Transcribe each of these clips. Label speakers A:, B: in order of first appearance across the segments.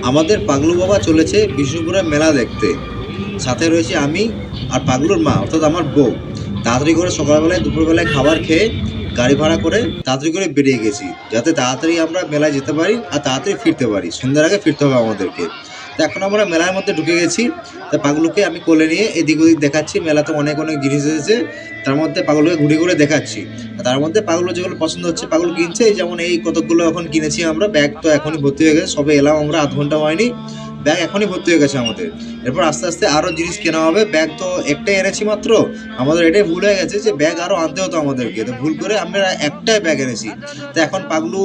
A: আমাদের পাগলু বাবা চলেছে বিষ্ণুপুরে মেলা দেখতে। সাথে রয়েছে আমি আর পাগলুর মা অর্থাৎ আমার বউ। তাড়াতাড়ি করে সকালবেলায় দুপুরবেলায় খাবার খেয়ে গাড়ি ভাড়া করে তাড়াতাড়ি করে বেরিয়ে গেছি, যাতে তাড়াতাড়ি আমরা মেলায় যেতে পারি আর তাড়াতাড়ি ফিরতে পারি। সন্ধ্যার আগে ফিরতে হবে আমাদেরকে। তো এখন আমরা মেলার মধ্যে ঢুকে গেছি। তা পাগলুকে আমি কোলে নিয়ে এদিক ওদিক দেখাচ্ছি। মেলাতে অনেক অনেক জিনিস এসেছে, তার মধ্যে পাগলুকে ঘুরে ঘুরে দেখাচ্ছি। তার মধ্যে পাগলু যেগুলো পছন্দ হচ্ছে পাগলু কিনছে। এই যেমন এই কতকগুলো এখন কিনেছি আমরা। ব্যাগ তো এখনই ভর্তি হয়ে গেছে, সবে এলাম আমরা, আধ ঘন্টা হয়নি, ব্যাগ এখনই ভর্তি হয়ে গেছে আমাদের। এরপর আস্তে আস্তে আরও জিনিস কেনা হবে। ব্যাগ তো একটাই এনেছি মাত্র, আমাদের এটাই ভুল হয়ে গেছে যে ব্যাগ আরও আনতে হতো আমাদেরকে, তো ভুল করে আমরা একটাই ব্যাগ এনেছি। তো এখন পাগলু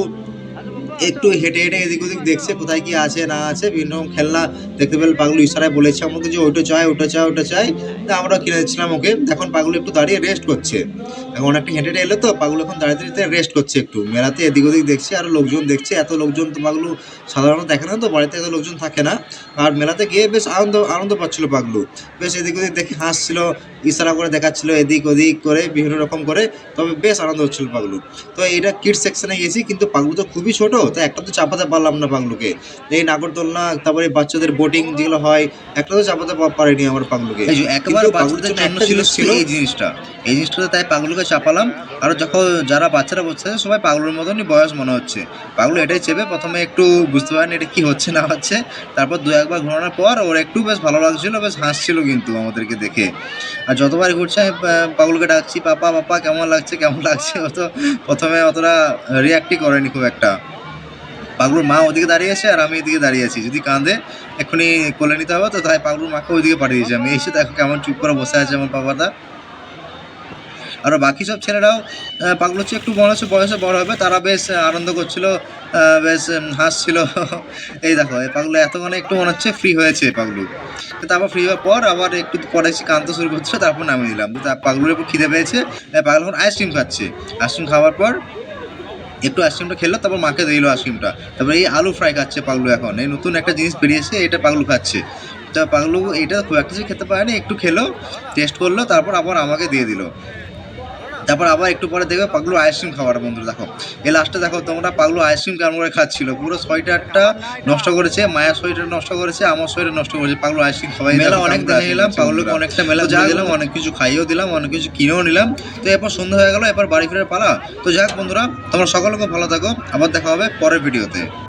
A: একটু হেঁটে হেঁটে এদিক ওদিক দেখছে কোথায় কি আছে না আছে। বিভিন্ন রকম খেলনা দেখতে পেলে পাগলু ইশারায় বলেছে আমাকে যে ওইটা চাই ওটা চাই ওটা চাই। তা আমরা কিনে দিচ্ছিলাম ওকে। এখন পাগলু একটু দাঁড়িয়ে রেস্ট করছে। এখন অনেকটা হেঁটে হেঁটে এলো তো পাগলু এখন দাঁড়িয়ে দাঁড়িয়ে রেস্ট করছে একটু। মেলাতে এদিক ওদিক দেখছে আর লোকজন দেখছে। এত লোকজন তো পাগলু সাধারণত দেখে না, তো বাড়িতে এত লোকজন থাকে না। আর মেলাতে গিয়ে বেশ আনন্দ আনন্দ পাচ্ছিল পাগলু। বেশ এদিক ওদিক দেখে হাসছিল, ইশারা করে দেখাচ্ছিল এদিক ওদিক করে বিভিন্ন রকম করে। তবে বেশ আনন্দ হচ্ছিল পাগলু। তো এটা কিডস সেকশনে গেছি, কিন্তু পাগলু তো খুবই ছোট, তো একটা তো চাপাতে পারলাম না পাগলুকে। এই নাগরদোলনা, তারপরে বাচ্চাদের বোটিং যেগুলো হয়, একটা তো চাপাতে পারিনি আমার পাগলুকে।
B: এই যে একেবারে
A: কিন্তু পাগলুর
B: বাচ্চাদের
A: জন্য
B: জন্য
A: একটা জিনিস ছিল।
B: এই জিনিসটা, এই জিনিসটাতে তাই পাগলুকে চাপালাম। আর যখন যারা বাচ্চারা বসছে সবাই পাগলুর মতনই বয়স মনে হচ্ছে। পাগলু এটাই চেপে প্রথমে একটু বুঝতে পারেনি এটা কি হচ্ছে না হচ্ছে। তারপর দু একবার ঘোরানোর পর ওর একটু বেশ ভালো লাগছিল, বেশ হাসছিল কিন্তু আমাদেরকে দেখে। আর যতবার ঘুরছে আমি পাগলুকে ডাকছি পাপা পাপা কেমন লাগছে কেমন লাগছে। ও তো প্রথমে অতটা রিয়াক্টই করেনি খুব একটা। পাগলুর মা ওদিকে দাঁড়িয়ে আছে আর আমি এদিকে দাঁড়িয়ে আছি, যদি কাঁদে এক্ষুনি কোলে নিতে হবে, তো তাই পাগলুর মাকে ওইদিকে পাঠিয়ে দিয়েছি আমি। এসে দেখো কেমন চুপ করে বসে আছে আমার পাপাটা। আর বাকি সব ছেলেরাও পাগলু হচ্ছে একটু মনে হচ্ছে বয়সে বড় হবে, তারা বেশ আনন্দ করছিল, বেশ হাসছিল। এই দেখো এই পাগলু এতক্ষণে একটু মনে হচ্ছে ফ্রি হয়েছে পাগলু। তারপর ফ্রি হওয়ার পর আবার একটু পরে এসে কাঁদতে শুরু করছিল, তারপর নামিয়ে দিলাম। তো পাগলুর একটু খিদে পেয়েছে, পাগল এখন আইসক্রিম খাচ্ছে। আইসক্রিম খাওয়ার পর একটু আইসক্রিমটা খেলো, তারপর মাকে দিল আইসক্রিমটা। তারপর এই আলু ফ্রাই খাচ্ছে পাগলু। এখন এই নতুন একটা জিনিস বেরিয়েছে, এটা পাগলু খাচ্ছে। তা পাগলু এটা খুব একটা কিছু খেতে পারেনি, একটু খেলো, টেস্ট করলো, তারপর আবার আমাকে দিয়ে দিল। তারপর আবার একটু পরে দেখবে পাগলু আইসক্রিম খাওয়ার। বন্ধুরা দেখো এই লাস্টে দেখো তোমরা, পাগলু আইসক্রিম কেমন করে খাচ্ছিল। পুরো সোয়েটারটা নষ্ট করেছে, মায়ের সোয়েটার নষ্ট করেছে, আমার সোয়েটার নষ্ট করেছে, পাগলু আইসক্রিম খাওয়াই। মেলা অনেক দেখে নিলাম, পাগলুকে অনেকটা মেলা ঘুরে দিলাম, অনেক কিছু খাইয়েও দিলাম, অনেক কিছু কিনেও নিলাম। তো এরপর সন্ধ্যা হয়ে গেল, এরপর বাড়ি ফেরার পালা। তো যাক বন্ধুরা, তোমরা সকলে খুব ভালো থাকো, আবার দেখা হবে পরের ভিডিওতে।